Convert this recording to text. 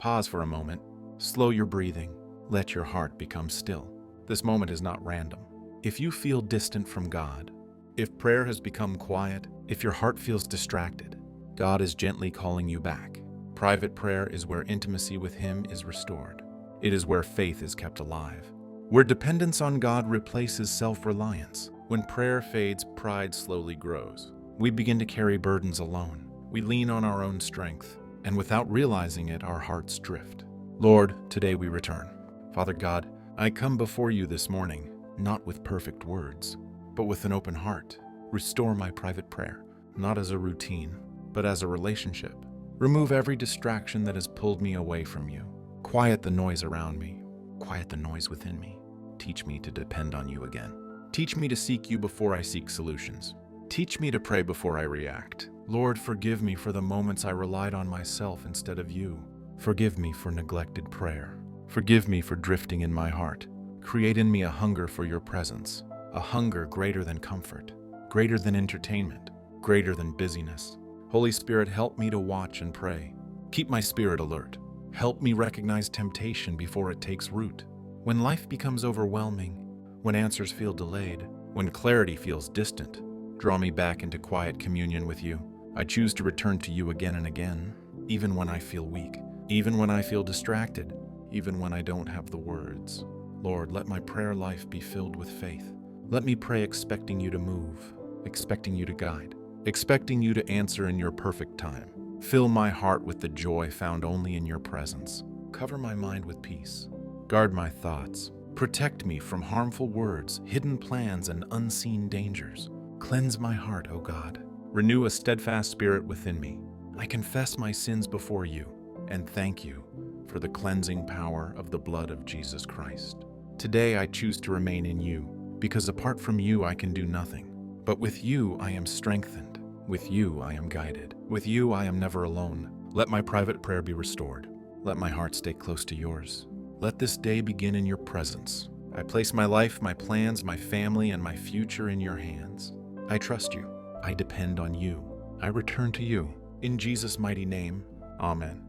Pause for a moment. Slow your breathing. Let your heart become still. This moment is not random. If you feel distant from God, if prayer has become quiet, if your heart feels distracted, God is gently calling you back. Private prayer is where intimacy with Him is restored. It is where faith is kept alive. Where dependence on God replaces self-reliance. When prayer fades, pride slowly grows. We begin to carry burdens alone. We lean on our own strength, and without realizing it, our hearts drift. Lord, today we return. Father God, I come before you this morning, not with perfect words, but with an open heart. Restore my private prayer, not as a routine, but as a relationship. Remove every distraction that has pulled me away from you. Quiet the noise around me. Quiet the noise within me. Teach me to depend on you again. Teach me to seek you before I seek solutions. Teach me to pray before I react. Lord, forgive me for the moments I relied on myself instead of you. Forgive me for neglected prayer. Forgive me for drifting in my heart. Create in me a hunger for your presence, a hunger greater than comfort, greater than entertainment, greater than busyness. Holy Spirit, help me to watch and pray. Keep my spirit alert. Help me recognize temptation before it takes root. When life becomes overwhelming, when answers feel delayed, when clarity feels distant, draw me back into quiet communion with you. I choose to return to you again and again, even when I feel weak, even when I feel distracted, even when I don't have the words. Lord, let my prayer life be filled with faith. Let me pray expecting you to move, expecting you to guide, expecting you to answer in your perfect time. Fill my heart with the joy found only in your presence. Cover my mind with peace. Guard my thoughts. Protect me from harmful words, hidden plans, and unseen dangers. Cleanse my heart, O God. Renew a steadfast spirit within me. I confess my sins before you, and thank you for the cleansing power of the blood of Jesus Christ. Today I choose to remain in you, because apart from you I can do nothing. But with you I am strengthened. With you I am guided. With you I am never alone. Let my private prayer be restored. Let my heart stay close to yours. Let this day begin in your presence. I place my life, my plans, my family, and my future in your hands. I trust you. I depend on you. I return to you. In Jesus' mighty name, Amen.